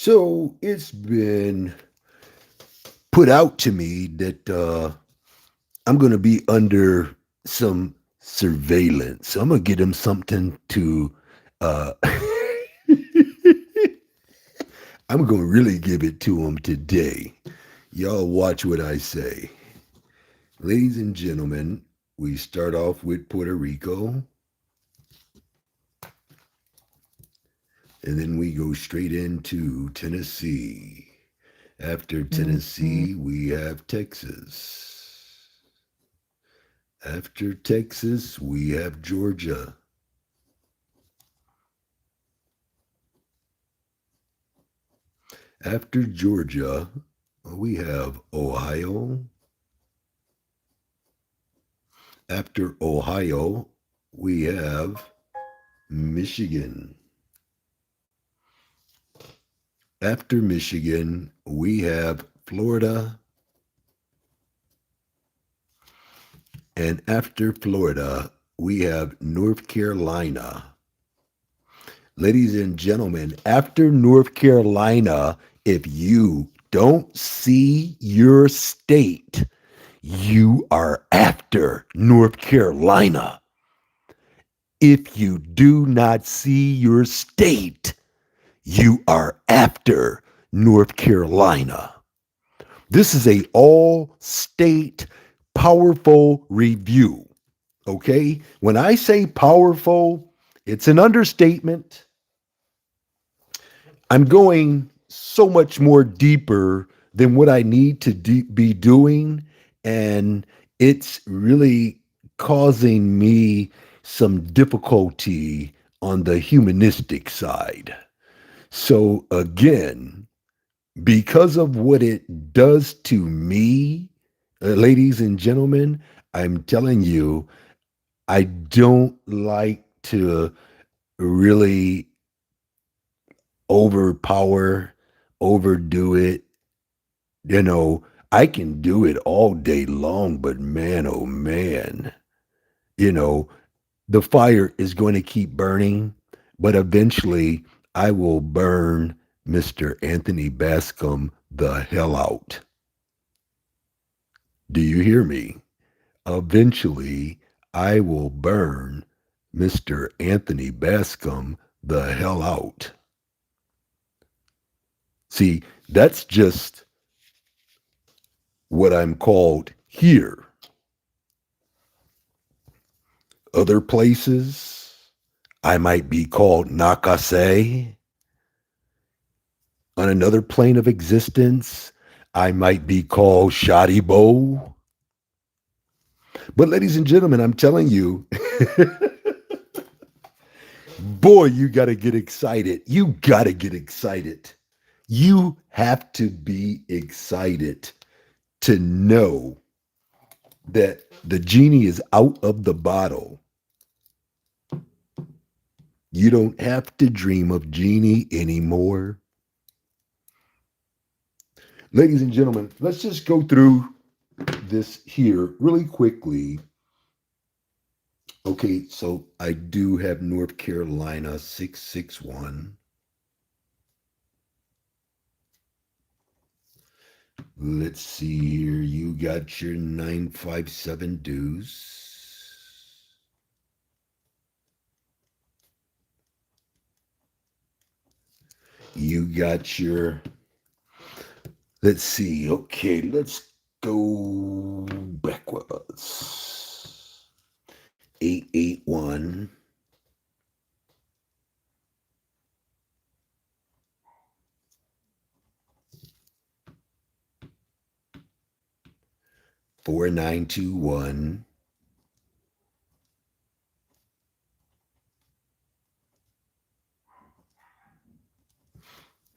So it's been put out to me that I'm going to be under some surveillance. So I'm going to get him something to. Uh, I'm going to really give it to him today. Y'all watch what I say. Ladies and gentlemen, we start off with Puerto Rico, and then we go straight into Tennessee. After Tennessee, we have Texas. After Texas, we have Georgia. After Georgia, we have Ohio. After Ohio, we have Michigan. After Michigan, we have Florida. And after Florida, we have North Carolina. Ladies and gentlemen, after North Carolina, if you don't see your state, you are after North Carolina. If you do not see your state, you are after North Carolina. This is a all state powerful review. Okay? When I say powerful, it's an understatement. I'm going so much more deeper than what I need to be doing. And it's really causing me some difficulty on the humanistic side. So, again, because of what it does to me, ladies and gentlemen, I'm telling you, I don't like to really overpower, overdo it. You know, I can do it all day long, but man, oh man, you know, the fire is going to keep burning, but eventually I will burn Mr. Anthony Bascomb the hell out. Do you hear me? Eventually I will burn Mr. Anthony Bascomb the hell out. See, that's just what I'm called here. Other places, I might be called Nakase. On another plane of existence, I might be called Shadibo. But, ladies and gentlemen, I'm telling you, boy, you got to get excited. You got to get excited. You have to be excited to know that the genie is out of the bottle. You don't have to dream of genie anymore. Ladies and gentlemen, let's just go through this here really quickly. Okay, so I do have North Carolina 661. Let's see here. You got your 957 dues. You got your, let's see. Okay, let's go backwards. 881. 4921.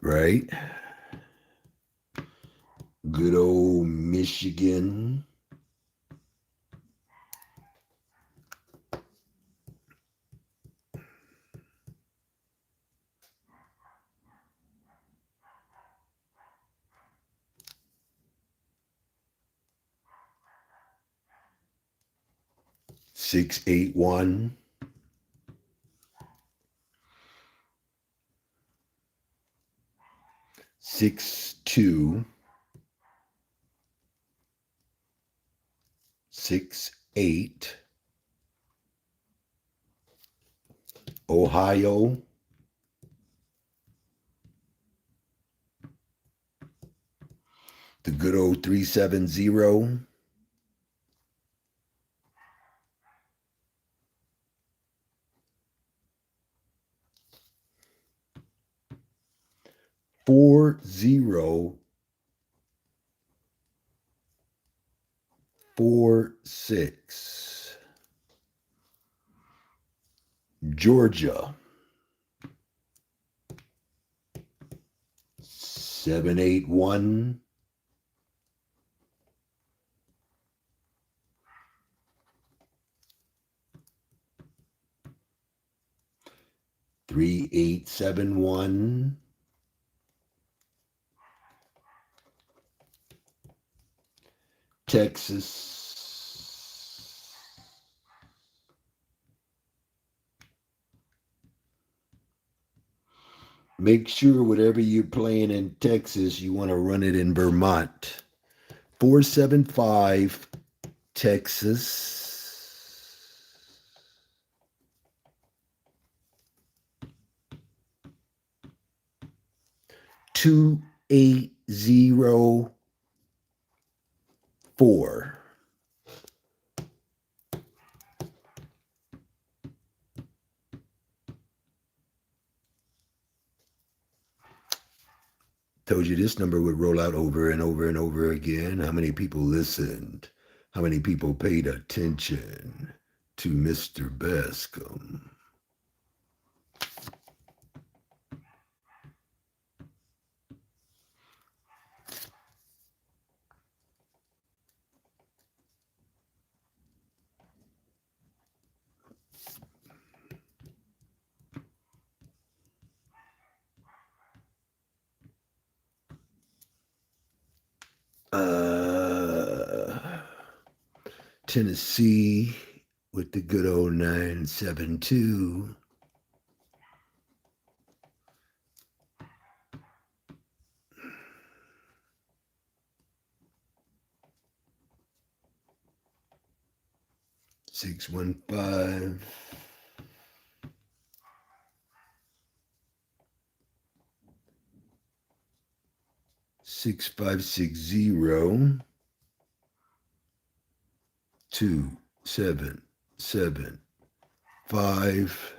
Right? Good old Michigan. 681. 6268, Ohio, the good old 370, 4046, Georgia, 781, 3871, Texas, make sure whatever you're playing in Texas, you want to run it in Vermont. 475, Texas. 2804. Told you this number would roll out over and over and over again. How many people listened? How many people paid attention to Mr. Bascomb? Tennessee with the good old 972. Six 1 5. 6560. 2775.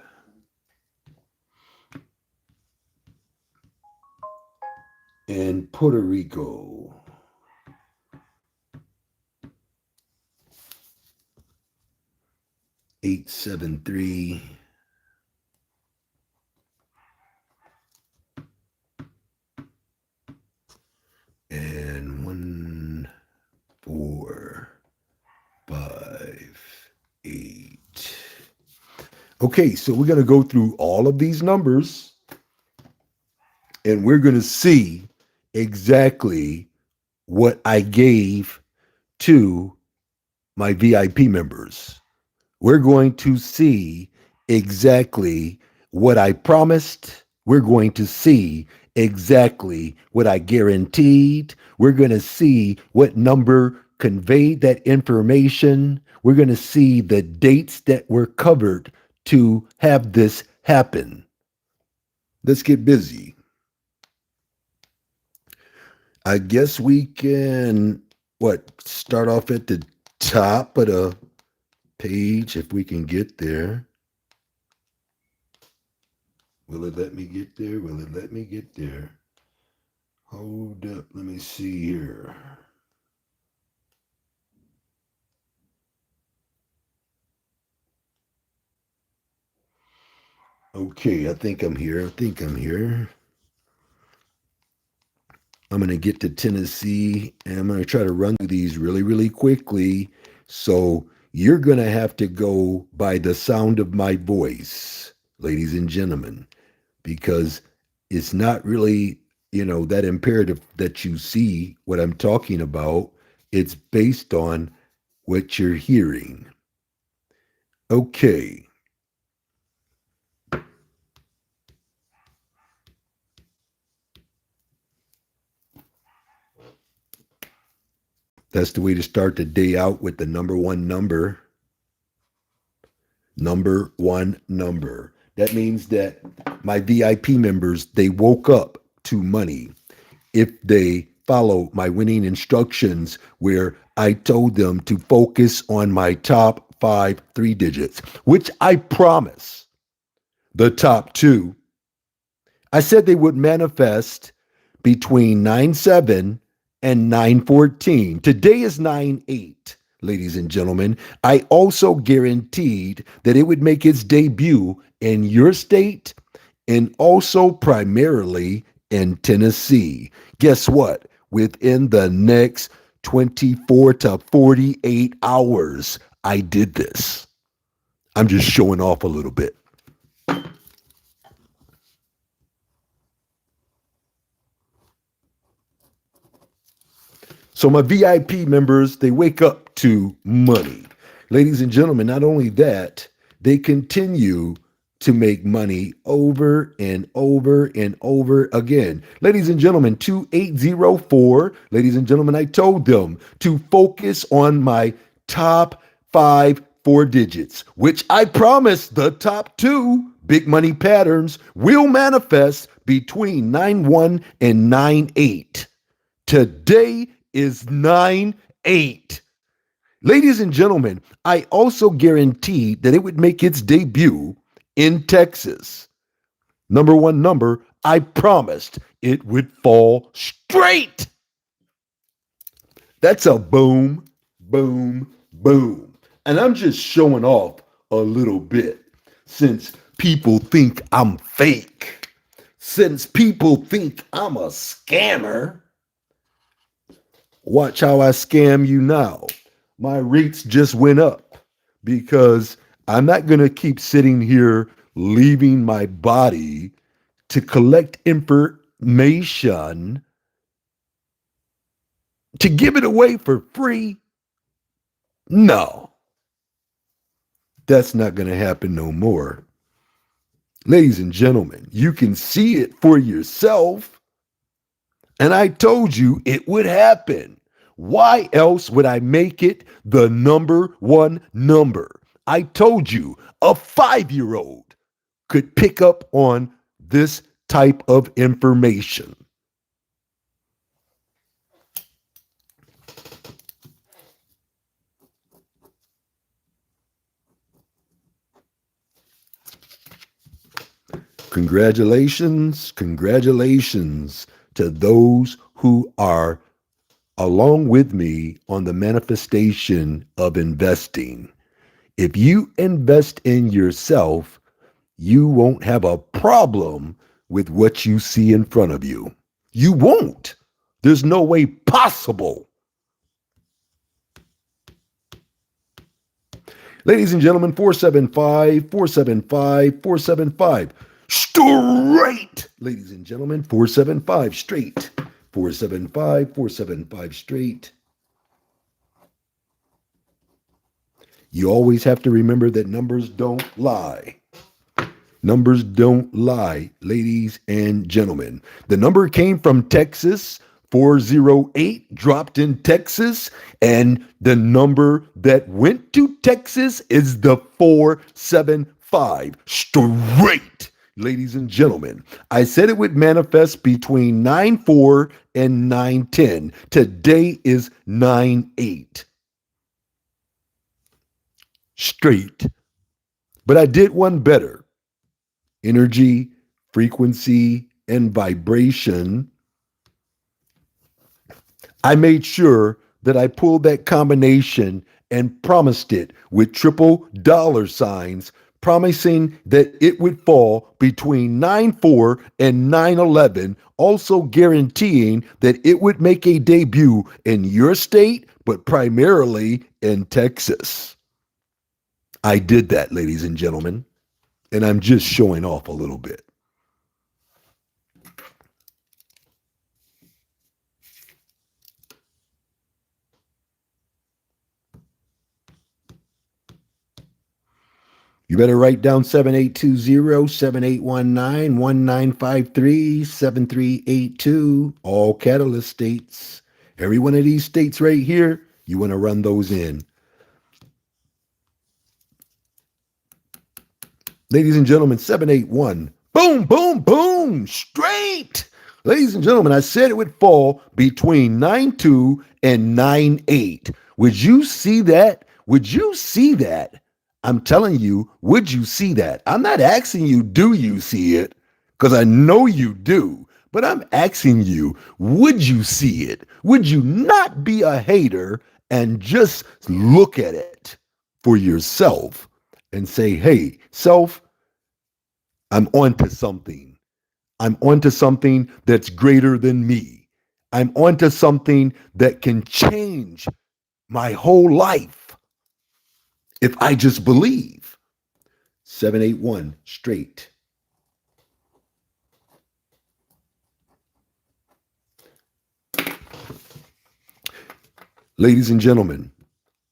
And Puerto Rico. 873. And 1458. Okay, so we're going to go through all of these numbers and we're going to see exactly what I gave to my VIP members. We're going to see exactly what I promised. We're going to see exactly what I guaranteed. We're going to see what number conveyed that information. We're going to see the dates that were covered to have this happen. Let's get busy. I guess we can, start off at the top of the page if we can get there. Will it let me get there? Will it let me get there? Hold up. Let me see here. Okay, I think I'm here. I'm going to get to Tennessee and I'm going to try to run through these really, really quickly. So you're going to have to go by the sound of my voice, ladies and gentlemen, because it's not really, that imperative that you see what I'm talking about. It's based on what you're hearing. Okay. That's the way to start the day out with the number one number. Number one number. That means that my VIP members, they woke up to money if they follow my winning instructions where I told them to focus on my top five three digits, which I promise the top two. I said they would manifest between 9/7 and 9/14. Today is 9/8, ladies and gentlemen. I also guaranteed that it would make its debut in your state and also primarily in Tennessee. Guess what? Within the next 24 to 48 hours, I did this. I'm just showing off a little bit. So my VIP members, they wake up to money. Ladies and gentlemen, not only that, they continue to make money over and over and over again. Ladies and gentlemen, 2804, ladies and gentlemen, I told them to focus on my top five four digits, which I promise the top two big money patterns will manifest between 9/1 and 9/8. Today is 9/8. Ladies and gentlemen, I also guaranteed that it would make its debut in Texas. Number one number, I promised it would fall straight. That's a boom, boom, boom. And I'm just showing off a little bit since people think I'm fake, since people think I'm a scammer. Watch how I scam you now. My rates just went up because I'm not going to keep sitting here leaving my body to collect information to give it away for free. No, that's not going to happen no more. Ladies and gentlemen, you can see it for yourself. And I told you it would happen. Why else would I make it the number one number? I told you a 5-year-old could pick up on this type of information. Congratulations, congratulations to those who are along with me on the manifestation of investing. If you invest in yourself, you won't have a problem with what you see in front of you. You won't. There's no way possible. Ladies and gentlemen, 475, 475, 475. Straight. Ladies and gentlemen, 475 straight. 475, 475 straight. You always have to remember that numbers don't lie. Numbers don't lie, ladies and gentlemen. The number came from Texas. 408 dropped in Texas, and the number that went to Texas is the 475 straight. Ladies and gentlemen, I said it would manifest between 9/4 and 9/10. Today is 9/8. Straight. But I did one better. Energy, frequency, and vibration. I made sure that I pulled that combination and promised it with triple dollar signs, promising that it would fall between 9/4 and 9/11, also guaranteeing that it would make a debut in your state, but primarily in Texas. I did that, ladies and gentlemen, and I'm just showing off a little bit. You better write down 7820 7819 1953 7382, all Catalyst states. Every one of these states right here, you want to run those in. Ladies and gentlemen, 781. Boom, boom, boom, straight. Ladies and gentlemen, I said it would fall between 9.2 and 9.8. Would you see that? Would you see that? I'm telling you, would you see that? I'm not asking you, do you see it? Because I know you do. But I'm asking you, would you see it? Would you not be a hater and just look at it for yourself and say, hey, self, I'm onto something. I'm onto something that's greater than me. I'm onto something that can change my whole life if I just believe. 781 straight. Ladies and gentlemen,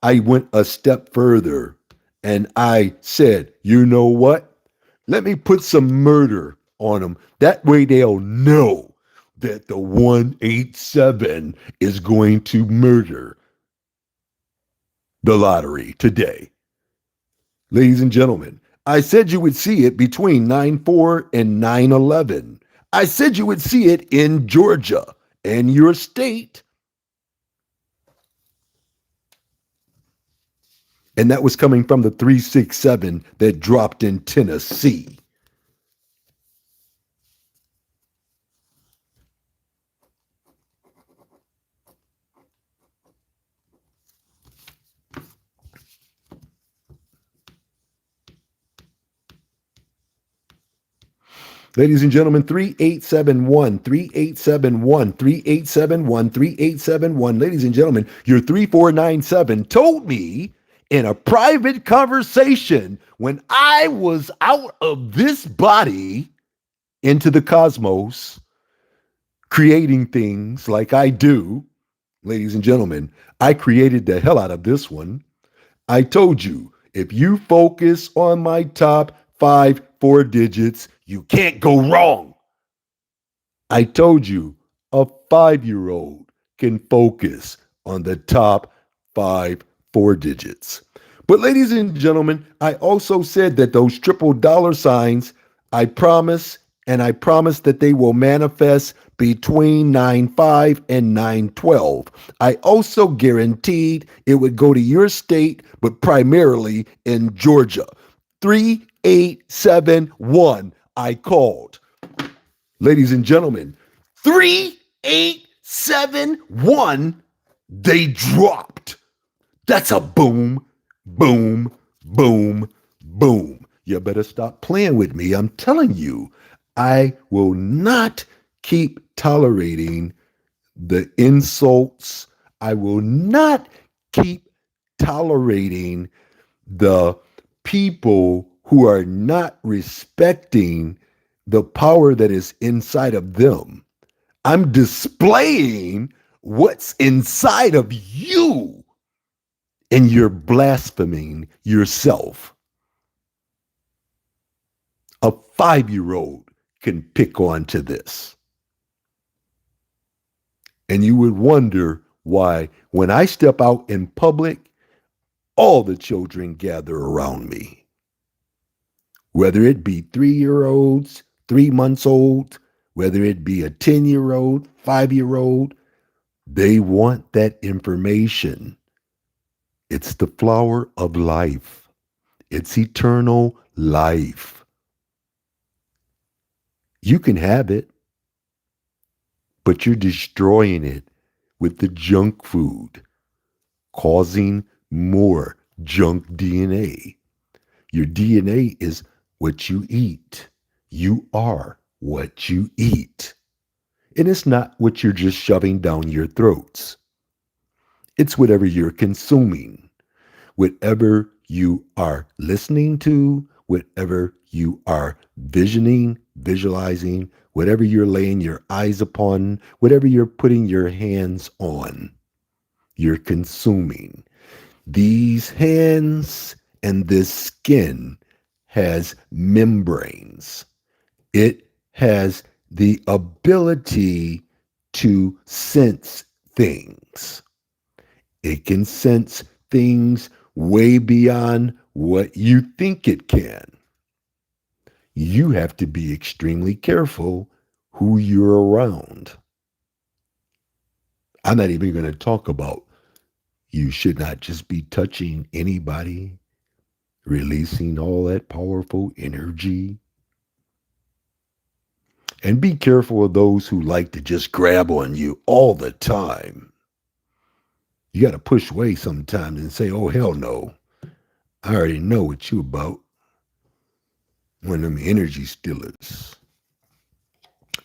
I went a step further and I said, you know what? Let me put some murder on them. That way they'll know that the 187 is going to murder the lottery today. Ladies and gentlemen, I said you would see it between 9-4 and 9-11. I said you would see it in Georgia and your state. And that was coming from the 367 that dropped in Tennessee. Ladies and gentlemen, 3871, 3871, 3871, 3871. Ladies and gentlemen, your 3497 told me in a private conversation when I was out of this body into the cosmos, creating things like I do. Ladies and gentlemen, I created the hell out of this one. I told you, if you focus on my top 4 digits, you can't go wrong. I told you, a 5-year-old can focus on the top 4 digits. But, ladies and gentlemen, I also said that those triple dollar signs, I promise, and I promise that they will manifest between 9-5 and 9-12. I also guaranteed it would go to your state, but primarily in Georgia. 3871, I called. Ladies and gentlemen, 3871, they dropped. That's a boom, boom, boom, boom. You better stop playing with me. I'm telling you, I will not keep tolerating the insults. I will not keep tolerating the people who are not respecting the power that is inside of them. I'm displaying what's inside of you, and you're blaspheming yourself. A 5-year-old can pick on to this. And you would wonder why, when I step out in public, all the children gather around me. Whether it be 3-year-olds, 3 months old, whether it be a 10-year-old, 5-year-old, they want that information. It's the flower of life. It's eternal life. You can have it, but you're destroying it with the junk food, causing more junk DNA. Your DNA is what you eat. You are what you eat. And it's not what you're just shoving down your throats. It's whatever you're consuming, whatever you are listening to, whatever you are visioning, visualizing, whatever you're laying your eyes upon, whatever you're putting your hands on, you're consuming. These hands and this skin has membranes. It has the ability to sense things. It can sense things way beyond what you think it can. You have to be extremely careful who you're around. I'm not even going to talk about you should not just be touching anybody, releasing all that powerful energy. And be careful of those who like to just grab on you all the time. You got to push away sometimes and say, oh, hell no. I already know what you about. One of them energy stealers.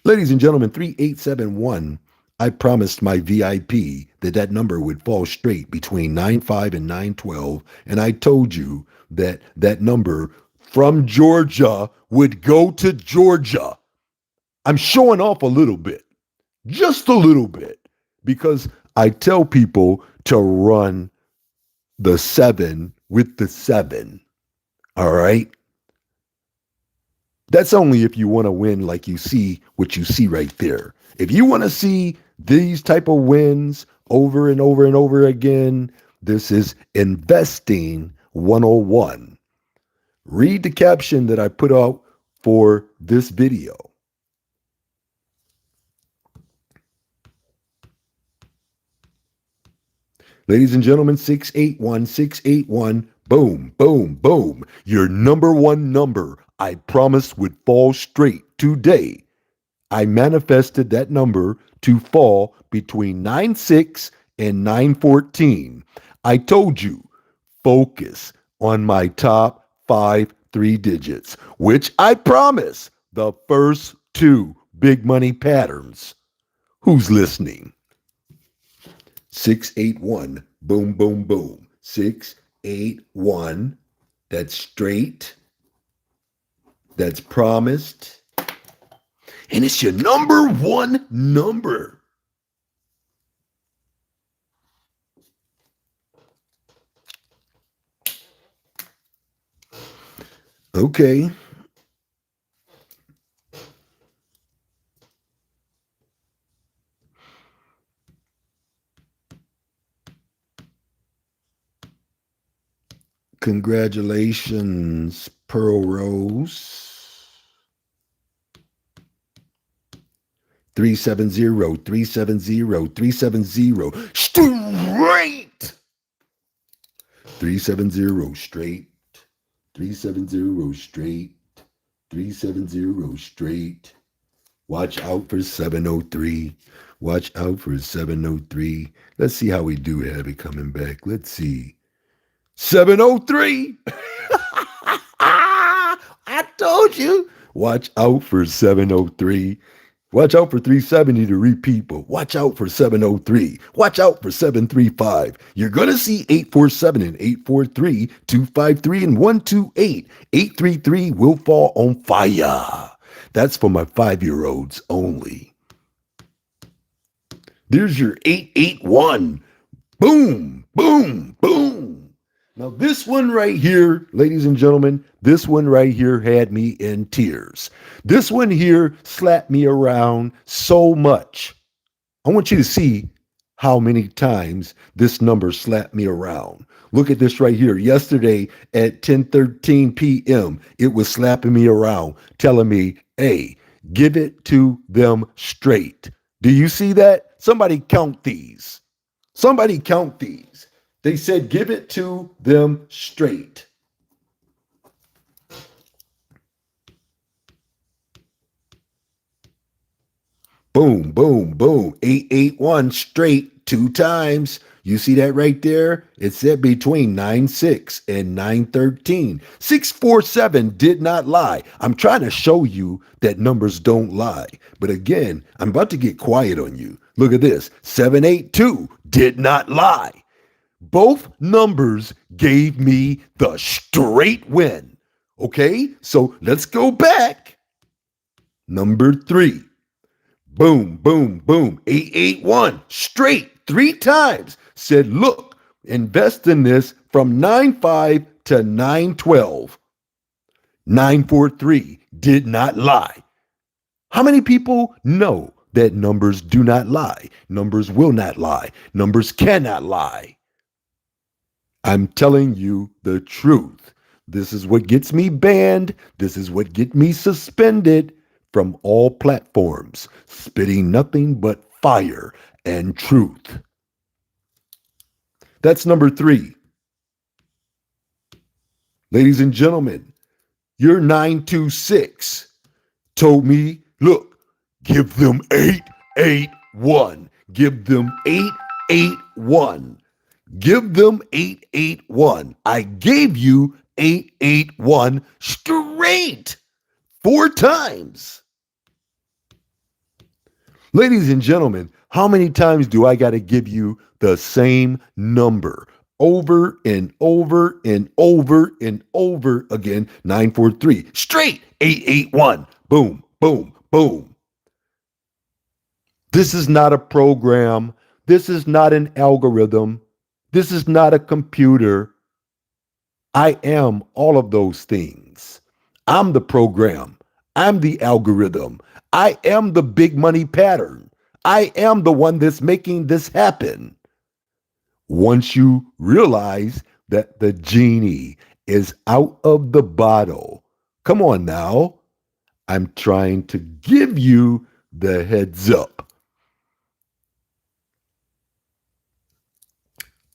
Ladies and gentlemen, 3871, I promised my VIP that that number would fall straight between 9-5 and 9-12. And I told you that that number from Georgia would go to Georgia. I'm showing off a little bit, just a little bit, because I tell people to run the 7 with the 7. All right. That's only if you want to win like you see what you see right there. If you want to see these type of wins over and over and over again, this is investing 101. Read the caption that I put out for this video. Ladies and gentlemen, 681, 681, boom, boom, boom. Your number one number I promised would fall straight today. I manifested that number to fall between 9-6 and 9-14. I told you, focus on my top 5 3 digits, which I promise the first 2 big money patterns. Who's listening? 681, boom, boom, boom. 681, that's straight. That's promised. And it's your number one number. Okay. Congratulations, Pearl Rose. 370, 370, 370. Straight. 370 straight. 370 straight. 370 straight. Watch out for 703. Watch out for 703. Let's see how we do have it coming back. Let's see. 703. I told you. Watch out for 703. Watch out for 370 to repeat, but watch out for 703. Watch out for 735. You're going to see 847 and 843, 253 and 128. 833 will fall on fire. That's for my 5-year-olds only. There's your 881. Boom, boom, boom. Now, this one right here, ladies and gentlemen, this one right here had me in tears. This one here slapped me around so much. I want you to see how many times this number slapped me around. Look at this right here. Yesterday at 10:13 p.m., it was slapping me around, telling me, hey, give it to them straight. Do you see that? Somebody count these. Somebody count these. They said, give it to them straight. Boom, boom, boom. 881 straight 2 times. You see that right there? It said between 9-6 and 9-13. 647 did not lie. I'm trying to show you that numbers don't lie. But again, I'm about to get quiet on you. Look at this. 782 did not lie. Both numbers gave me the straight win. Okay, so let's go back. Number 3. Boom, boom, boom. 881 straight 3 times. Said, look, invest in this from 9-5 to 9-12. 943 did not lie. How many people know that numbers do not lie. Numbers will not lie. Numbers cannot lie. I'm telling you the truth. This is what gets me banned. This is what gets me suspended from all platforms, spitting nothing but fire and truth. That's number 3. Ladies and gentlemen, your 926 told me, look, give them 881. Give them 881. Give them 881. I gave you 881 straight 4 times. Ladies and gentlemen, how many times do I got to give you the same number over and over and over and over again? 943 straight 881. Boom, boom, boom. This is not a program. This is not an algorithm. This is not a computer. I am all of those things. I'm the program. I'm the algorithm. I am the big money pattern. I am the one that's making this happen. Once you realize that the genie is out of the bottle, come on now. I'm trying to give you the heads up.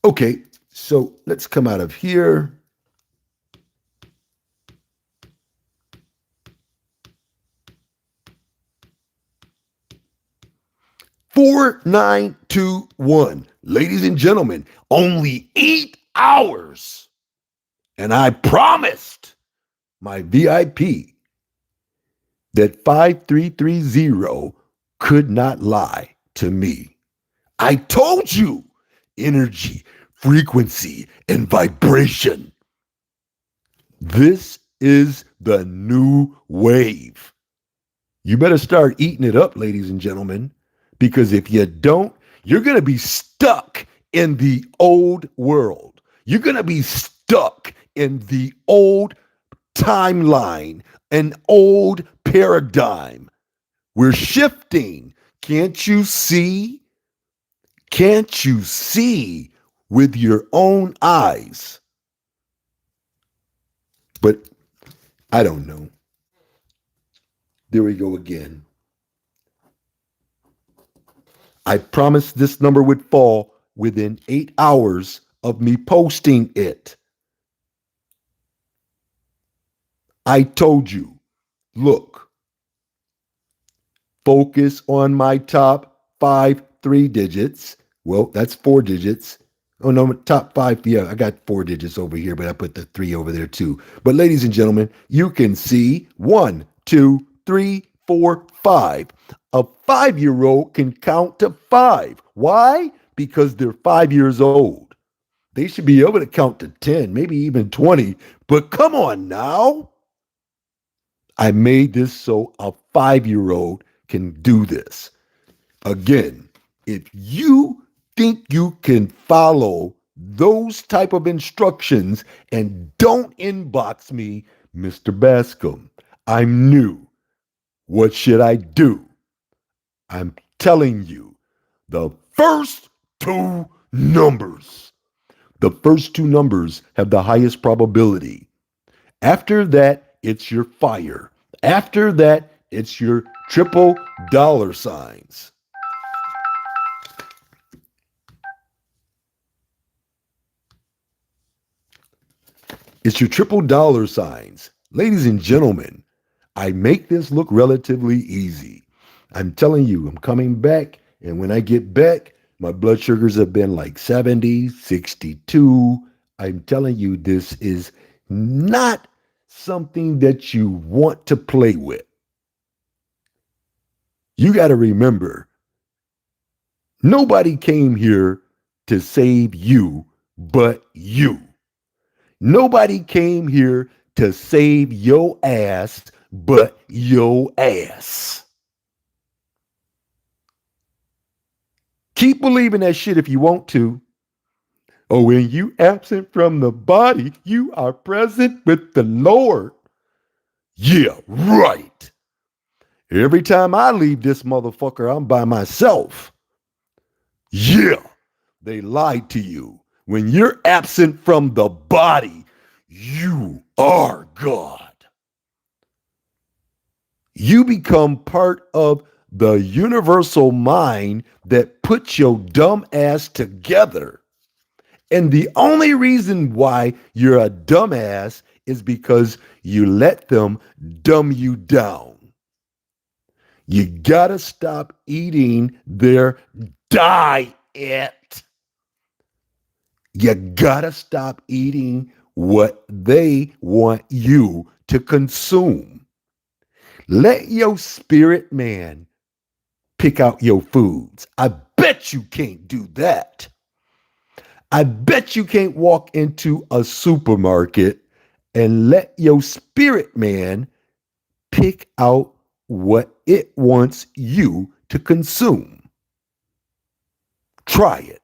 Okay, so let's come out of here. Four, 921. Ladies and gentlemen, only 8 hours. And I promised my VIP that 5330 could not lie to me. I told you energy, frequency, and vibration. This is the new wave. You better start eating it up, ladies and gentlemen, because if you don't, you're going to be stuck in the old world. You're going to be stuck in the old timeline, an old paradigm. We're shifting. Can't you see? Can't you see with your own eyes? But I don't know. There we go again. I promised this number would fall within 8 hours of me posting it. I told you, look, focus on my top 5 3 digits. Well, that's 4 digits. Oh no, top 5. Yeah, I got 4 digits over here, but I put the 3 over there too. But ladies and gentlemen, you can see 1, 2, 3, 4, 5. A 5-year-old can count to 5. Why? Because they're 5 years old. They should be able to count to 10, maybe even 20. But come on now. I made this so a 5-year-old can do this. Again, if you think you can follow those type of instructions and don't inbox me, Mr. Bascomb, I'm new. What should I do? I'm telling you, the first 2 numbers. The first 2 numbers have the highest probability. After that, it's your fire. After that, it's your triple dollar signs. It's your triple dollar signs. Ladies and gentlemen, I make this look relatively easy. I'm telling you, I'm coming back, and when I get back, my blood sugars have been like 70, 62. I'm telling you, this is not something that you want to play with. You got to remember, nobody came here to save you but you. Nobody came here to save your ass but your ass. Keep believing that shit if you want to. Oh, when you absent from the body, you are present with the Lord. Yeah, right. Every time I leave this motherfucker, I'm by myself. Yeah, they lied to you. When you're absent from the body, you are God. You become part of the universal mind that puts your dumb ass together. And the only reason why you're a dumbass is because you let them dumb you down. You gotta stop eating their diet. You gotta stop eating what they want you to consume. Let your spirit man pick out your foods. I bet you can't do that. I bet you can't walk into a supermarket and let your spirit man pick out what it wants you to consume. Try it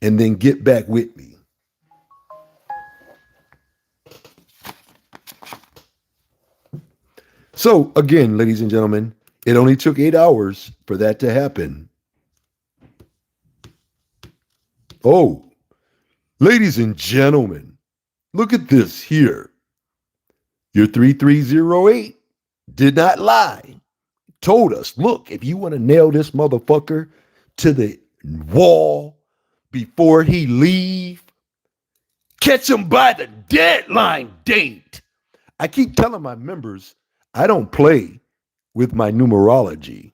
and then get back with me. So, again, ladies and gentlemen, it only took 8 hours for that to happen. Oh, ladies and gentlemen, look at this here. Your 3308 did not lie. Told us, look, if you want to nail this motherfucker to the wall before he leave, catch him by the deadline date. I keep telling my members I don't play with my numerology.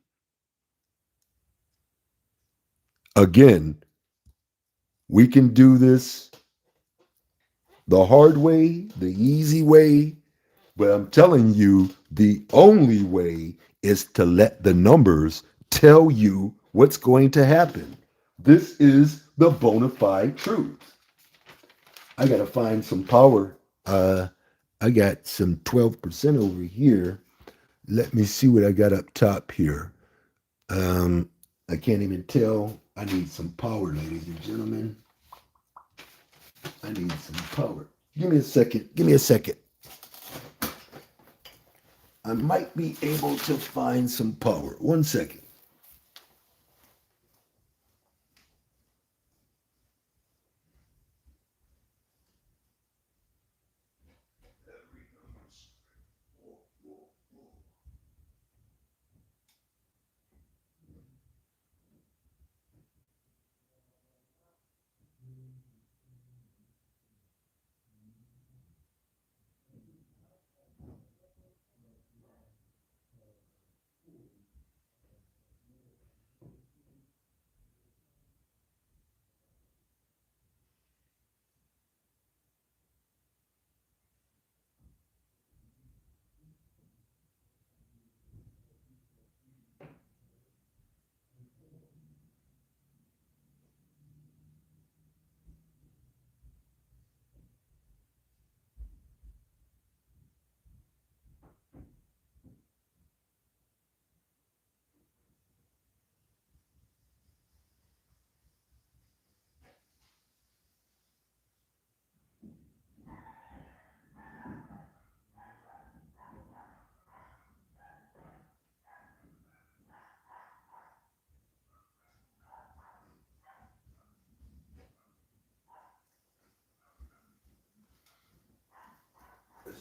Again, we can do this the hard way, the easy way, but I'm telling you, the only way is to let the numbers tell you what's going to happen. This is the bona fide truth. I got to find some power. I got some 12% over here. Let me see what I got up top here. I can't even tell. I need some power, ladies and gentlemen. I need some power. Give me a second. Give me a second. I might be able to find some power. 1 second.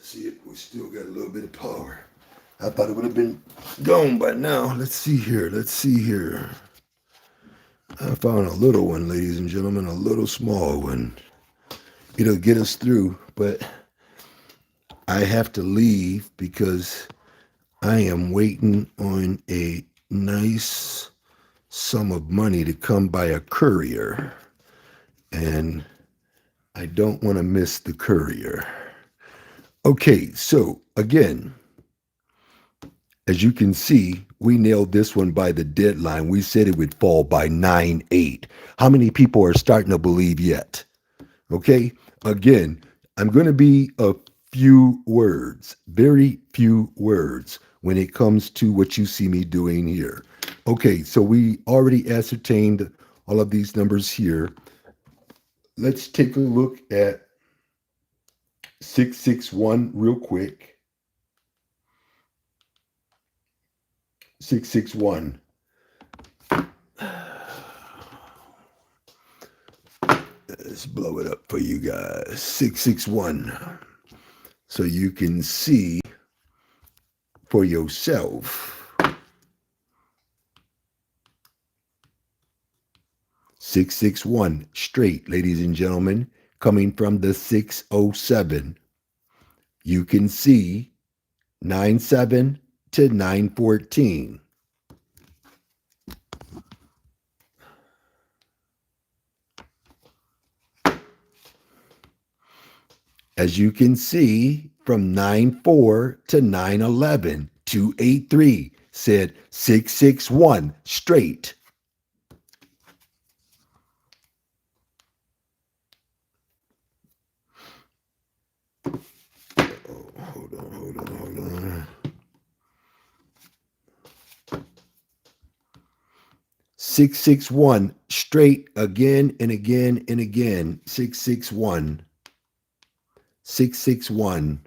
Let's see if we still got a little bit of power. I thought it would have been gone by now. Let's see here. Let's see here. I found a little one, ladies and gentlemen, a little small one. It'll get us through, but I have to leave because I am waiting on a nice sum of money to come by a courier. And I don't want to miss the courier. Okay, so again, as you can see, we nailed this one by the deadline. We said it would fall by 9/8. How many people are starting to believe yet? Okay, again, I'm going to be a few words, very few words when it comes to what you see me doing here. Okay, so we already ascertained all of these numbers here. Let's take a look at 661 real quick. 661. Let's blow it up for you guys. 661. So you can see for yourself. 661 straight, ladies and gentlemen, coming from the 607. You can see 97 to 914. As you can see, from 9-4 to 9-11, 283 said 661 straight. Hold on. 661 straight again and again and again. 661. 661.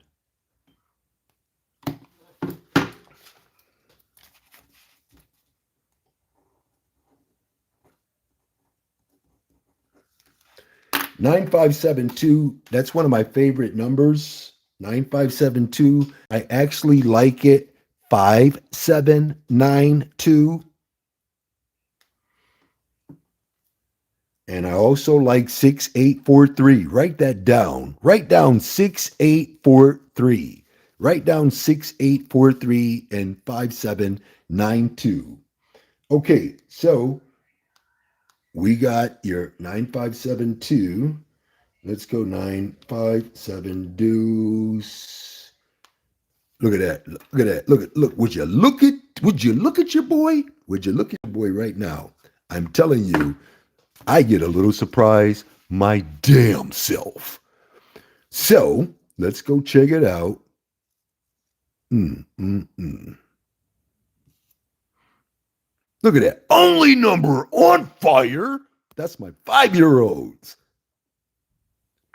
Nine five seven two. That's one of my favorite numbers. 9572. I actually like it. 5792. And I also like 6843. Write that down. Write down 6843. Write down 6843 and 5792. Okay, so we got your 9572. Let's go 957 deuce. Look at that. Look at that. Look. Would you look at your boy? Would you look at your boy right now? I'm telling you, I get a little surprised my damn self. So let's go check it out. Look at that. Only number on fire. That's my 5-year-olds.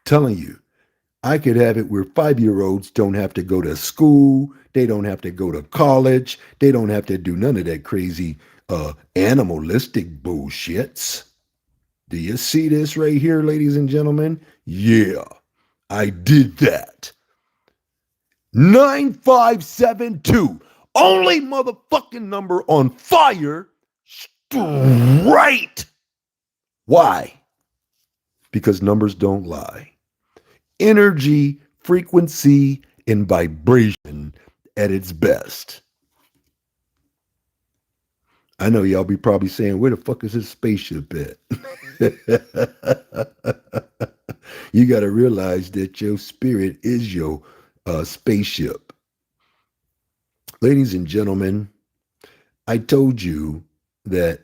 Telling you, I could have it where 5-year-olds don't have to go to school. They don't have to go to college. They don't have to do none of that crazy animalistic bullshits. Do you see this right here, ladies and gentlemen? Yeah, I did that. 9572. Only motherfucking number on fire. Straight. Why? Because numbers don't lie. Energy, frequency, and vibration at its best. I know y'all be probably saying, where the fuck is this spaceship at? You got to realize that your spirit is your spaceship. Ladies and gentlemen, I told you that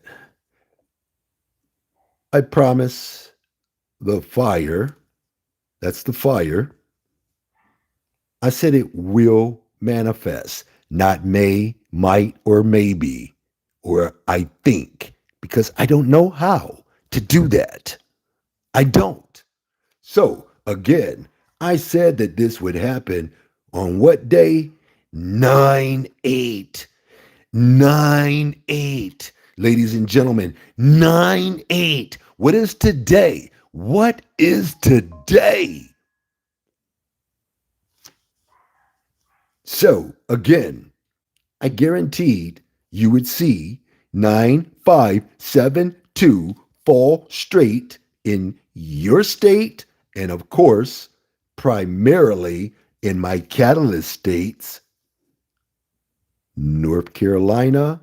I promise the fire, that's the fire, I said it will manifest, not may, might, or maybe, or I think, because I don't know how to do that. I don't. So, again, I said that this would happen on what day? 9/8. 9/8. Ladies and gentlemen, 9/8. What is today? What is today? So, again, I guaranteed you would see 9572 fall straight in your state, and of course, primarily in my catalyst states, North Carolina,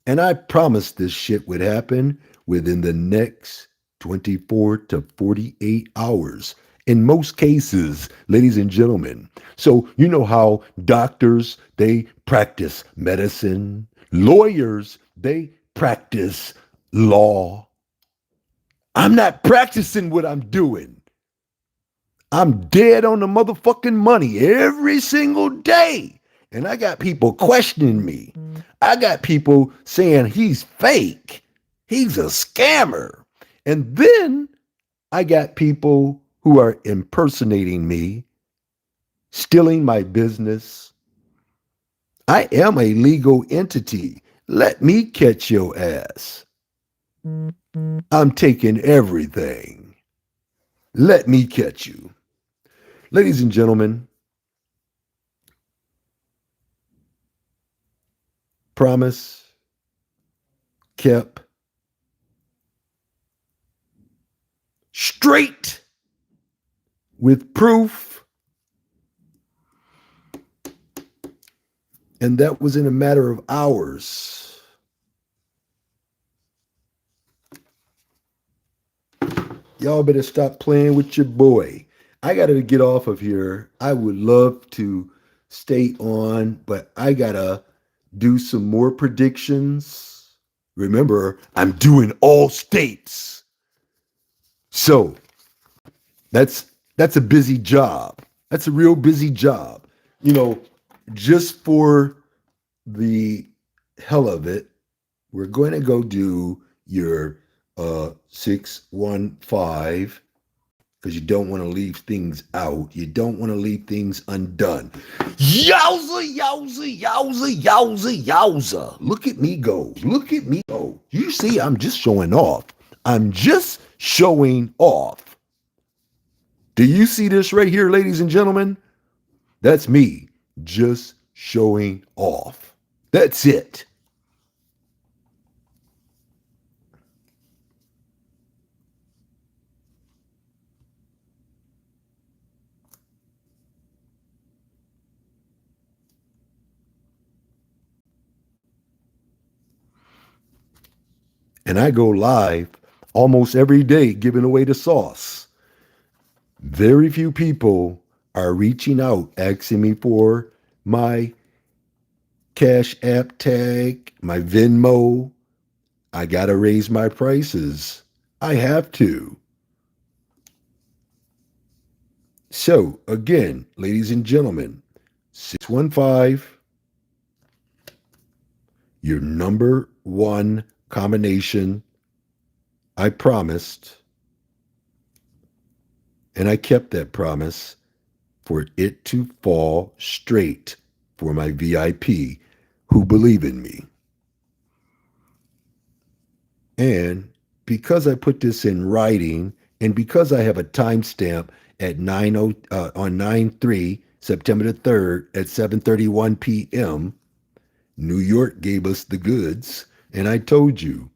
and I promised this shit would happen within the next 24 to 48 hours. In most cases, ladies and gentlemen. So, you know how doctors, they practice medicine, lawyers, they practice law. I'm not practicing what I'm doing. I'm dead on the motherfucking money every single day. And I got people questioning me. I got people saying he's fake. He's a scammer. And then I got people who are impersonating me, stealing my business. I am a legal entity. Let me catch your ass. I'm taking everything. Let me catch you. Ladies and gentlemen, promise kept straight with proof. And that was in a matter of hours. Y'all better stop playing with your boy. I got to get off of here. I would love to stay on, but I got to do some more predictions. Remember, I'm doing all states. So that's a busy job. That's a real busy job. You know, just for the hell of it, we're going to go do your 615 because you don't want to leave things out. You don't want to leave things undone. Yowza, yowza, yowza, yowza, yowza. Look at me go. Look at me go. You see, I'm just showing off. I'm just showing off. Do you see this right here, ladies and gentlemen? That's me just showing off. That's it. And I go live almost every day giving away the sauce. Very few people are reaching out asking me for my Cash App tag, my Venmo. I got to raise my prices. I have to. So, again, ladies and gentlemen, 615, your number one combination. I promised, and I kept that promise for it to fall straight for my VIP who believe in me. And because I put this in writing, and because I have a timestamp at 9 September the 3rd at 7:31 p.m., New York gave us the goods, and I told you,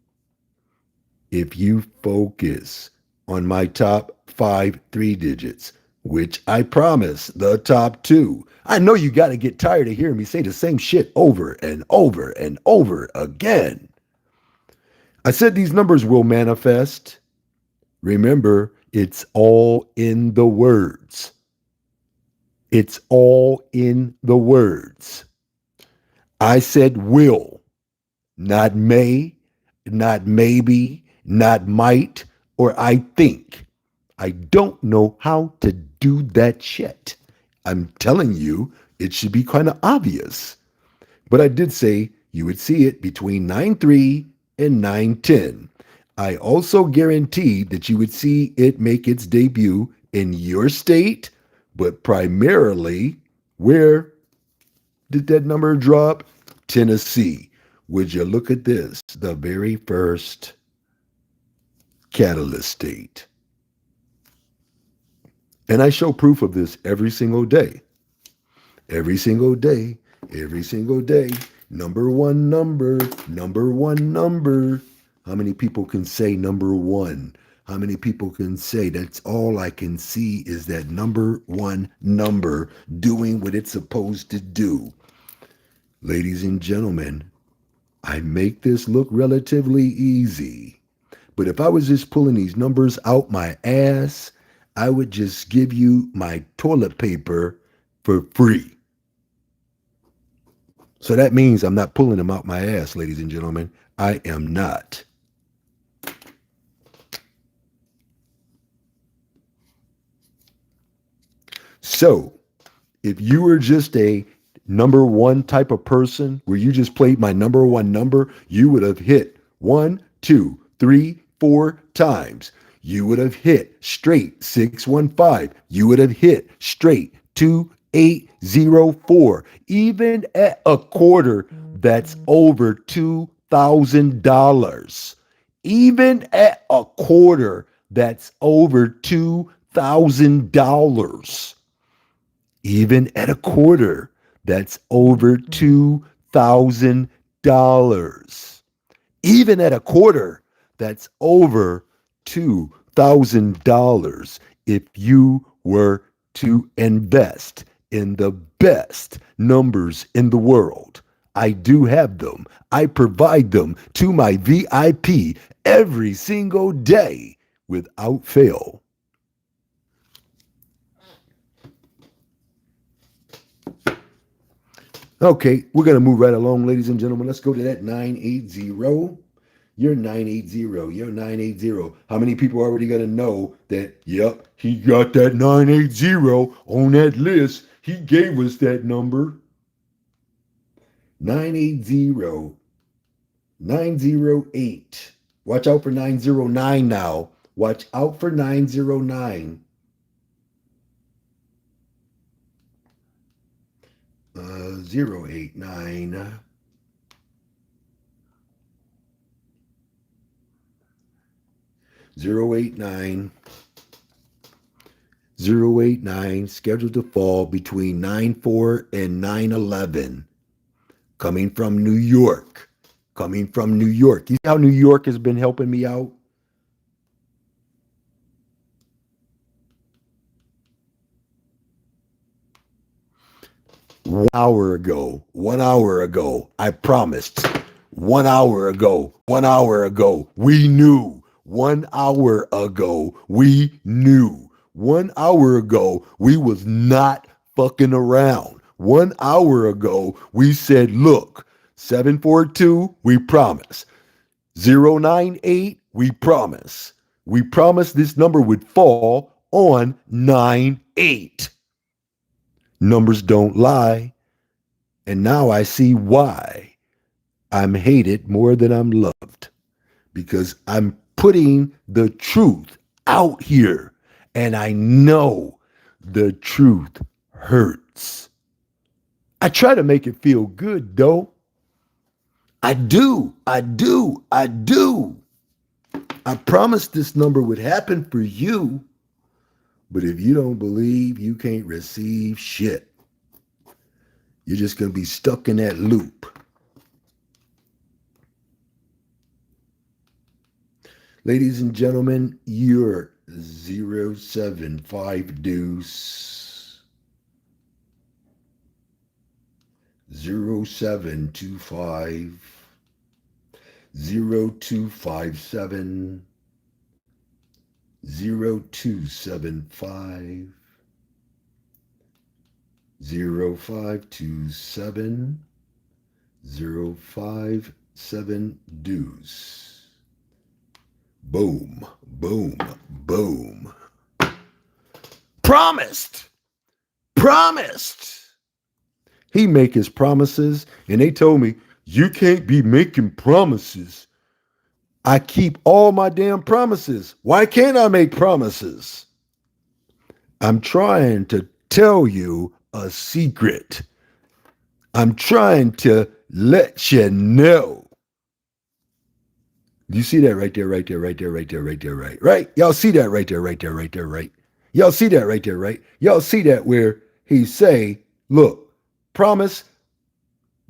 if you focus on my top 5 3 digits, which I promise the top 2, I know you got to get tired of hearing me say the same shit over and over and over again. I said these numbers will manifest. Remember, it's all in the words. It's all in the words. I said will, not may, not maybe, not might, or I think. I don't know how to do that shit. I'm telling you, it should be kind of obvious. But I did say you would see it between 9-3 and 9-10. I also guaranteed that you would see it make its debut in your state, but primarily, where did that number drop? Tennessee. Would you look at this? The very first catalyst state. And I show proof of this every single day. Every single day. Every single day. Number one number. Number one number. How many people can say number one? How many people can say that's all I can see is that number one number doing what it's supposed to do? Ladies and gentlemen, I make this look relatively easy. But if I was just pulling these numbers out my ass, I would just give you my toilet paper for free. So that means I'm not pulling them out my ass, ladies and gentlemen. I am not. So, if you were just a number one type of person where you just played my number one number, you would have hit 1, 2, 3, 4 times. You would have hit straight 615. You would have hit straight 2 9804. Even at a quarter, that's over $2,000. Even at a quarter, that's over $2,000. Even at a quarter, that's over $2,000. Even at a quarter, that's over $2,000 if you were to invest in the best numbers in the world. I do have them. I provide them to my VIP every single day without fail. Okay, we're going to move right along, ladies and gentlemen. Let's go to that 980. You're 980. You're 980. How many people are already going to know that, yep, he got that 980 on that list? He gave us that number. 980, 908. Watch out for 909 now. Watch out for 909. 089. 089. 089, scheduled to fall between 9/4 and 9/11. Coming from New York. Coming from New York. You see how New York has been helping me out? One hour ago, I promised. 1 hour ago, 1 hour ago, we knew. 1 hour ago, we knew. 1 hour ago, we was not fucking around. 1 hour ago, we said, look, 742, we promise. 098, we promise. We promised this number would fall on 9/8. Numbers don't lie. And now I see why I'm hated more than I'm loved. Because I'm putting the truth out here. And I know the truth hurts. I try to make it feel good, though. I do. I do. I do. I promised this number would happen for you. But if you don't believe, you can't receive shit. You're just going to be stuck in that loop. Ladies and gentlemen, you're 075 deuce 0725 0257 0275 0527 057 deuce. Boom, boom, boom. Promised. Promised. He make his promises, and they told me, you can't be making promises. I keep all my damn promises. Why can't I make promises? I'm trying to tell you a secret. I'm trying to let you know. You see that right there, right there, right there, right there, right there, right? Right? Y'all see that right there, right there, right there, right? Y'all see that right there, right? Y'all see that where he say, look, promise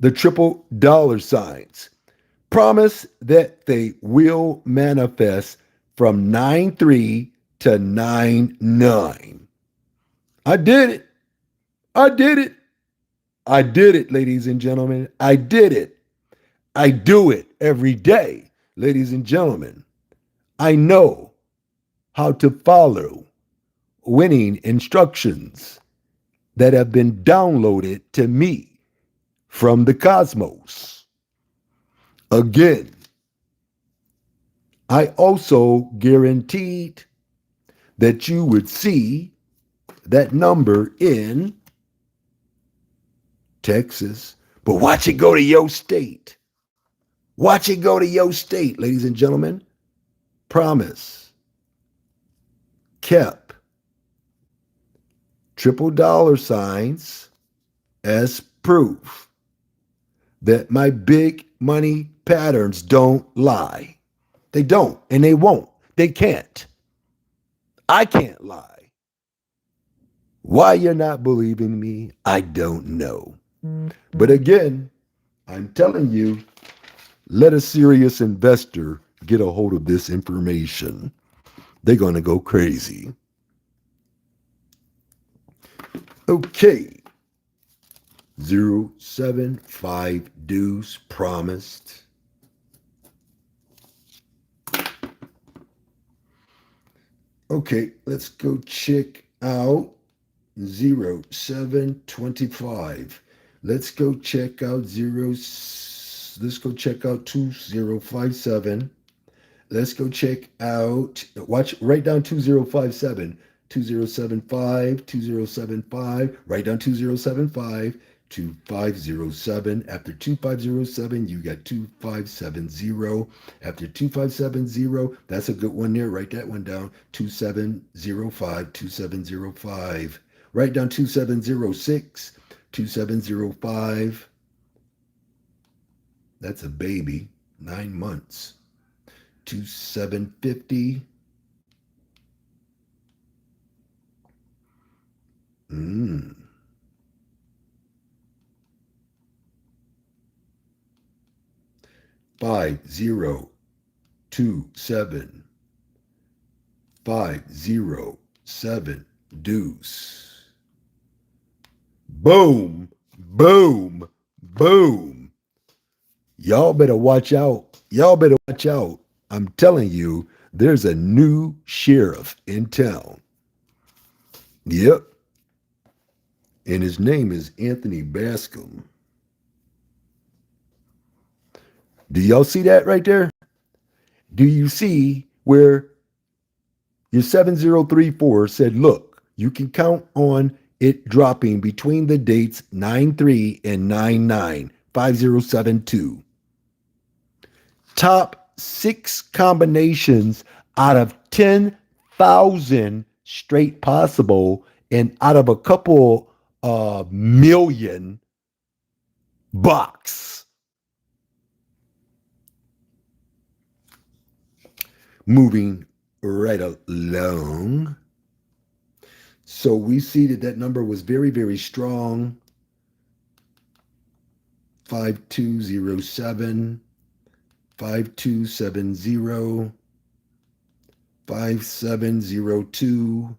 the triple dollar signs. Promise that they will manifest from 9/3 to 9/9. I did it. I did it. I did it, ladies and gentlemen. I did it. I do it every day, ladies and gentlemen. I know how to follow winning instructions that have been downloaded to me from the cosmos. Again, I also guaranteed that you would see that number in Texas, but watch it go to your state. Watch it go to your state, ladies and gentlemen. Promise. Kept. triple dollar signs as proof that my big money patterns don't lie. They don't, and they won't. They can't. I can't lie. Why you're not believing me, I don't know. But again, I'm telling you, let a serious investor get a hold of this information. They're going to go crazy. Okay. 075 deuce promised. Okay, let's go check out 0725. Let's go check out let's go check out 2057. Let's go check out, write down 2057, 2075, 2075, write down 2075, 2507. After 2507, you got 2570. After 2570, that's a good one there. Write that one down. 2705, 2705. Write down 2706, 2705. That's a baby, 9 months. 2750. 5027. 507 deuce. Boom, boom, boom. Y'all better watch out. Y'all better watch out. I'm telling you, there's a new sheriff in town. Yep. And his name is Anthony Bascomb. Do y'all see that right there? Do you see where your 7034 said, look, you can count on it dropping between the dates 9-3 and 9-9, 5072. Top 6 combinations out of 10,000 straight possible, and out of a couple million bucks. Moving right along. So we see that number was very, very strong. 5207, 5270, 5702,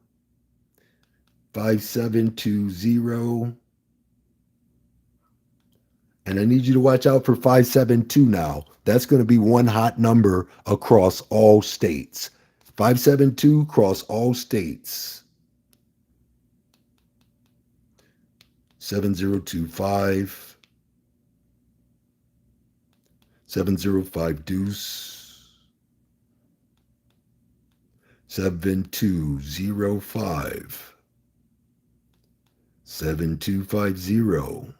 5720. And I need you to watch out for 572 now. That's going to be one hot number across all states. 572 across all states. 7025. 705 deuce. 7205. 7250.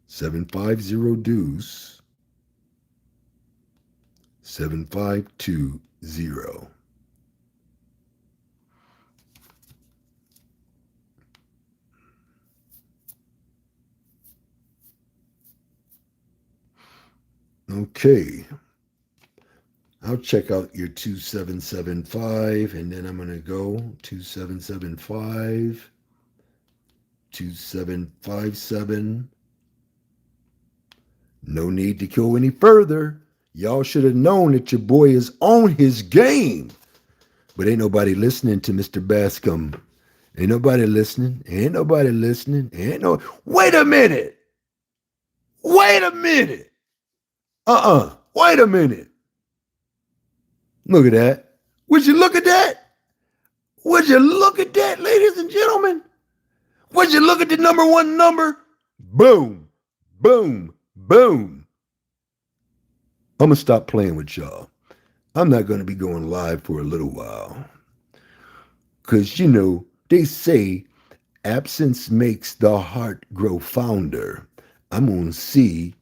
750 deuce. 7520. Okay. I'll check out your 2775, and then I'm going to go 2775, 2757. No need to go any further. Y'all should have known that your boy is on his game. But ain't nobody listening to Mr. Bascomb. Ain't nobody listening. Ain't nobody listening. Wait a minute. Wait a minute. Wait a minute. Look at that. Would you look at that? Would you look at that, ladies and gentlemen? Would you look at the number one number? Boom, boom, boom. I'm going to stop playing with y'all. I'm not going to be going live for a little while. Because, you know, they say absence makes the heart grow fonder. I'm going to see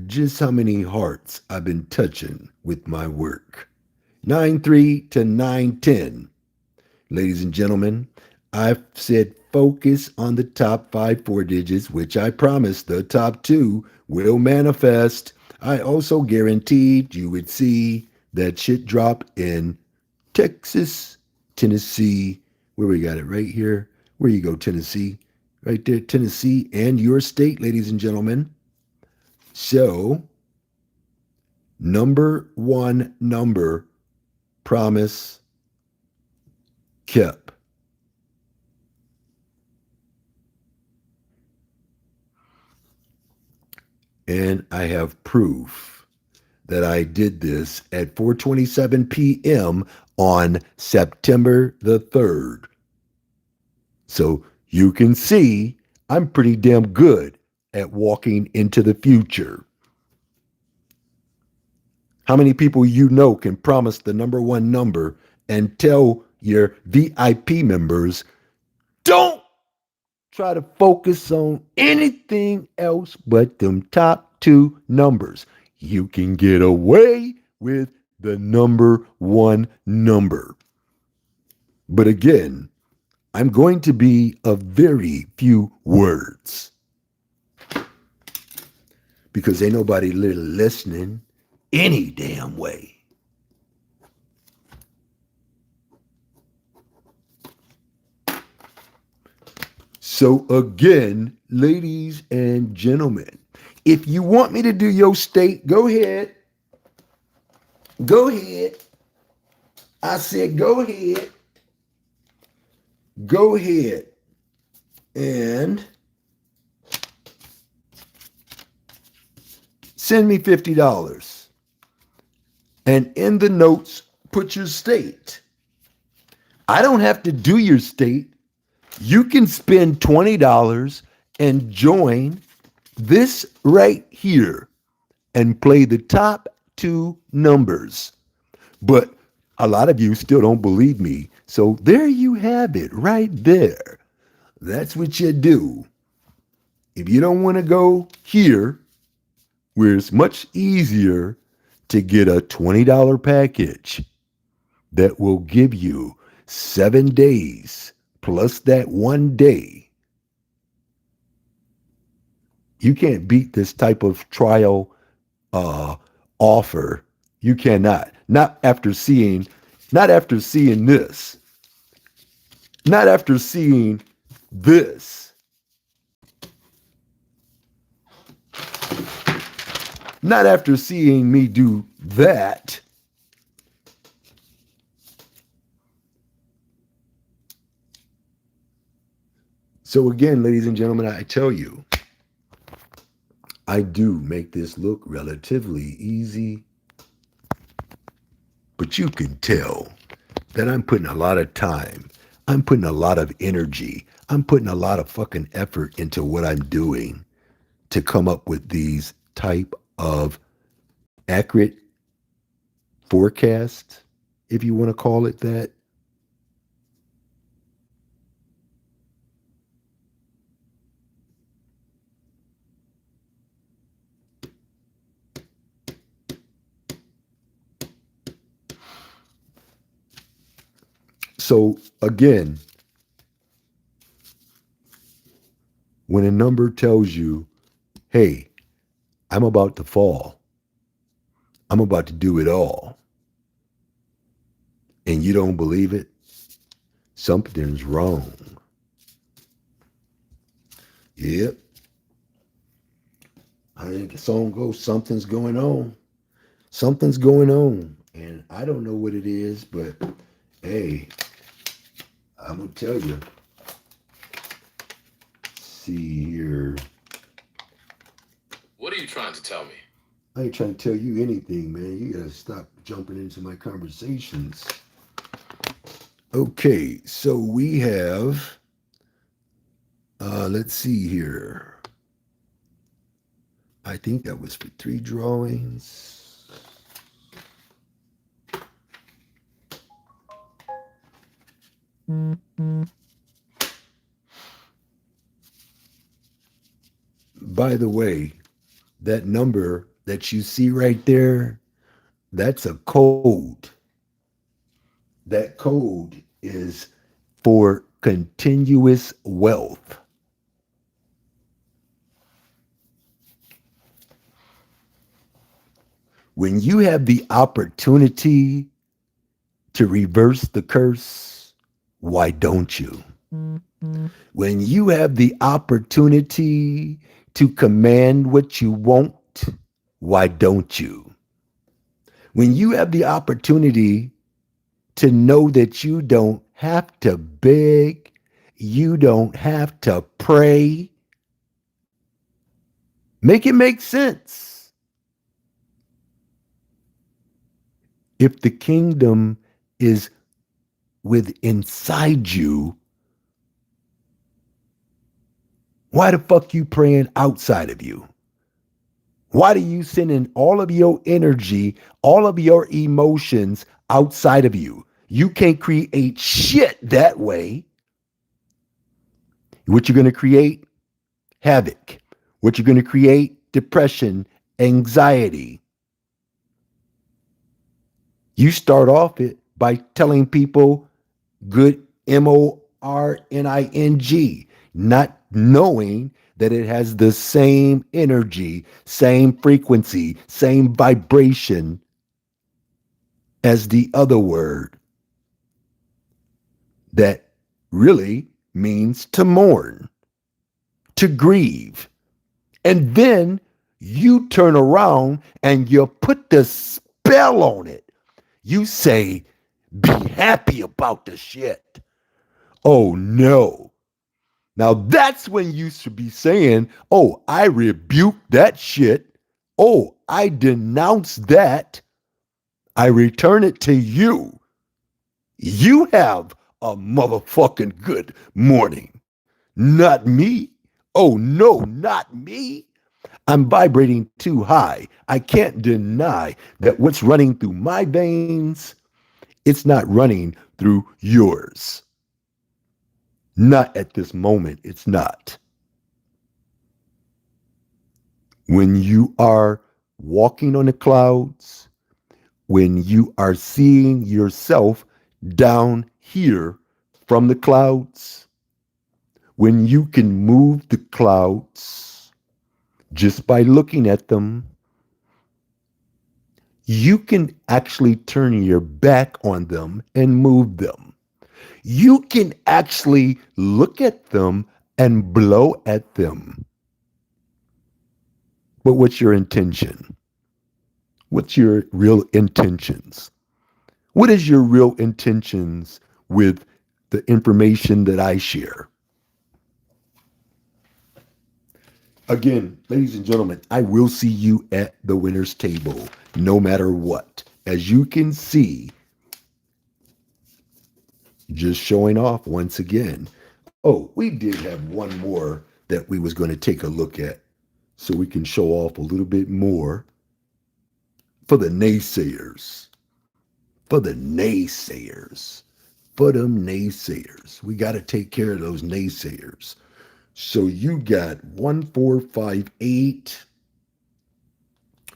just how many hearts I've been touching with my work. 9-3 to 9-10. Ladies and gentlemen, I've said focus on the top five four digits, which I promised the top two will manifest. I also guaranteed you would see that shit drop in Texas, Tennessee, where we got it right here. Where you go, Tennessee? Right there, Tennessee, and your state, ladies and gentlemen. So, number one number, promise kept. And I have proof that I did this at 4:27 p.m. on September the 3rd. So you can see I'm pretty damn good at walking into the future. How many people you know can promise the number one number and tell your VIP members, don't try to focus on anything else but them top two numbers? You can get away with the number one number. But again, I'm going to be a very few words because ain't nobody little listening any damn way. So again, ladies and gentlemen, if you want me to do your state, go ahead. Go ahead. I said go ahead. Go ahead. And send me $50. And in the notes, put your state. I don't have to do your state. You can spend $20 and join this right here and play the top two numbers. But a lot of you still don't believe me. So there you have it right there. That's what you do. If you don't want to go here, where it's much easier to get a $20 package that will give you 7 days plus that 1 day. You can't beat this type of trial offer. You cannot. Not after seeing this. Not after seeing this. Not after seeing me do that. So again, ladies and gentlemen, I tell you, I do make this look relatively easy, but you can tell that I'm putting a lot of time. I'm putting a lot of energy. I'm putting a lot of fucking effort into what I'm doing to come up with these type of accurate forecasts, if you want to call it that. So again, when a number tells you, hey, I'm about to fall, I'm about to do it all, and you don't believe it, something's wrong. Yep. I think the song goes, something's going on. Something's going on. And I don't know what it is, but hey, I'm going to tell you. See here. What are you trying to tell me? I ain't trying to tell you anything, man. You got to stop jumping into my conversations. Okay, so we have, let's see here. I think that was for 3 drawings. By the way, that number that you see right there, that's a code. That code is for continuous wealth. When you have the opportunity to reverse the curse, why don't you? When you have the opportunity to command what you want, why don't you? When you have the opportunity to know that you don't have to beg, you don't have to pray, make it make sense. If the kingdom is with inside you, why the fuck you praying outside of you? Why do you send in all of your energy, all of your emotions outside of you? You can't create shit that way. What you're going to create? Havoc. What you're going to create? Depression, anxiety. You start off it by telling people good morning, not knowing that it has the same energy, same frequency, same vibration as the other word that really means to mourn, to grieve. And then you turn around and you put the spell on it. You say, be happy about the shit. Oh no. Now that's when you should be saying, oh, I rebuke that shit. Oh, I denounce that. I return it to you. You have a motherfucking good morning. Not me. Oh no, not me. I'm vibrating too high. I can't deny that what's running through my veins, it's not running through yours. Not at this moment, it's not. When you are walking on the clouds, when you are seeing yourself down here from the clouds, when you can move the clouds just by looking at them, you can actually turn your back on them and move them. You can actually look at them and blow at them. But what's your intention? What's your real intentions? What is your real intentions with the information that I share? Again, ladies and gentlemen, I will see you at the winner's table, no matter what. As you can see, just showing off once again. Oh, we did have one more that we was going to take a look at so we can show off a little bit more for the naysayers. For the naysayers. For them naysayers. We got to take care of those naysayers. So you got 1458,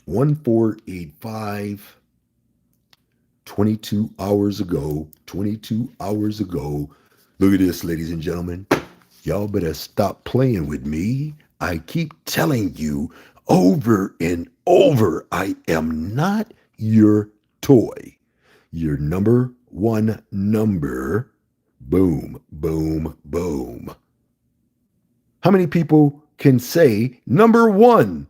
1485, 22 hours ago, 22 hours ago. Look at this, ladies and gentlemen. Y'all better stop playing with me. I keep telling you over and over, I am not your toy. Your number one number. Boom, boom, boom. How many people can say number one?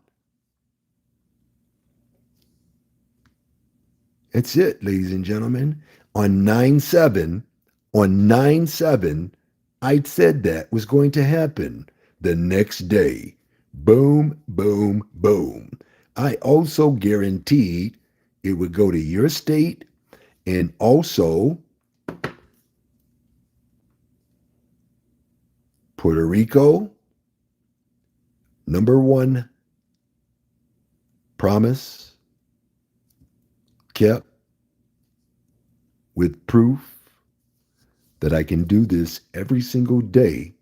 That's it, ladies and gentlemen. On 9/7, on 9/7, I said that was going to happen the next day. Boom, boom, boom. I also guaranteed it would go to your state and also Puerto Rico. Number one promise kept with proof that I can do this every single day.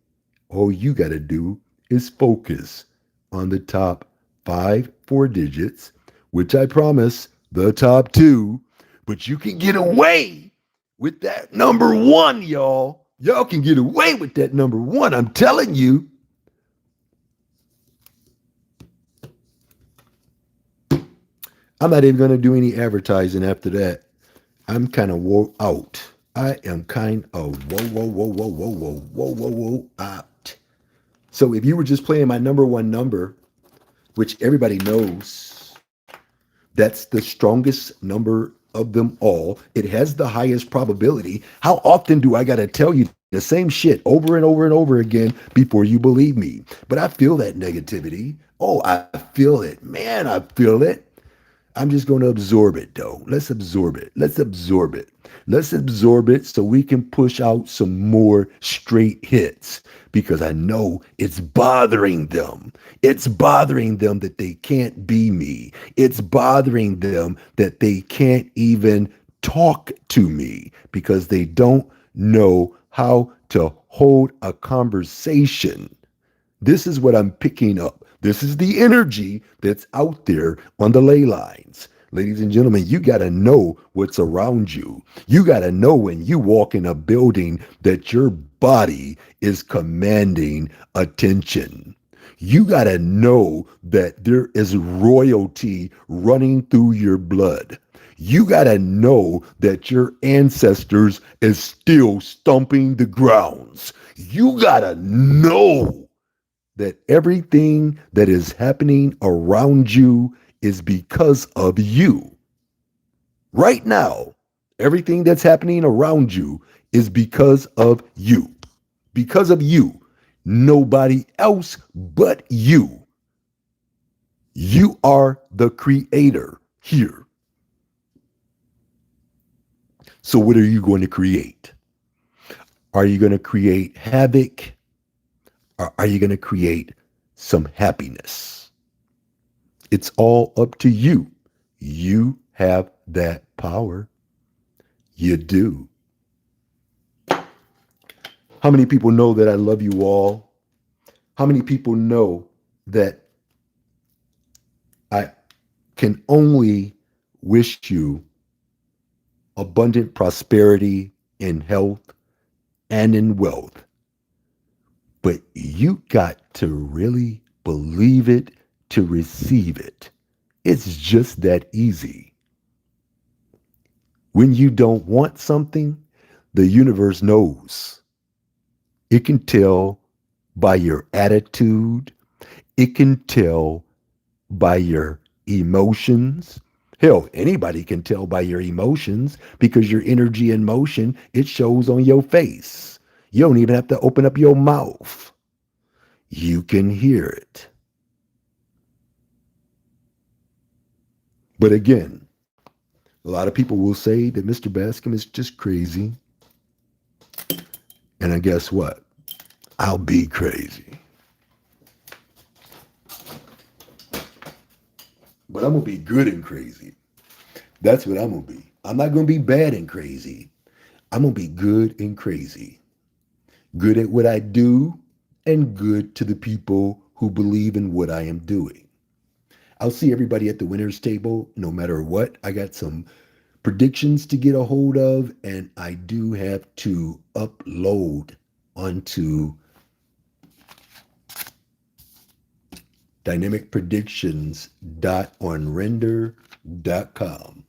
All you got to do is focus on the top 4 digits, which I promise the top 2, but you can get away with that number one, y'all. Y'all can get away with that number one. I'm telling you. I'm not even going to do any advertising after that. I'm kind of wore out. I am kind of whoa out. So if you were just playing my number one number, which everybody knows, that's the strongest number of them all. It has the highest probability. How often do I got to tell you the same shit over and over and over again before you believe me? But I feel that negativity. Oh, I feel it. Man, I feel it. I'm just going to absorb it though. Let's absorb it. Let's absorb it. Let's absorb it so we can push out some more straight hits because I know it's bothering them. It's bothering them that they can't be me. It's bothering them that they can't even talk to me because they don't know how to hold a conversation. This is what I'm picking up. This is the energy that's out there on the ley lines. Ladies and gentlemen, you got to know what's around you. You got to know when you walk in a building that your body is commanding attention. You got to know that there is royalty running through your blood. You got to know that your ancestors is still stomping the grounds. You got to know that everything that is happening around you is because of you. Right now, everything that's happening around you is because of you. Because of you. Nobody else but you. You are the creator here. So, what are you going to create? Are you going to create havoc? Or are you going to create some happiness? It's all up to you. You have that power. You do. How many people know that I love you all? How many people know that I can only wish you abundant prosperity in health and in wealth? But you got to really believe it to receive it. It's just that easy. When you don't want something, the universe knows. It can tell by your attitude. It can tell by your emotions. Hell, anybody can tell by your emotions because your energy and motion, it shows on your face. You don't even have to open up your mouth. You can hear it. But again, a lot of people will say that Mr. Bascomb is just crazy. And I guess what? I'll be crazy. But I'm going to be good and crazy. That's what I'm going to be. I'm not going to be bad and crazy. I'm going to be good and crazy. Good at what I do and good to the people who believe in what I am doing. I'll see everybody at the winner's table no matter what. I got some predictions to get a hold of, and I do have to upload onto dynamicpredictions.onrender.com.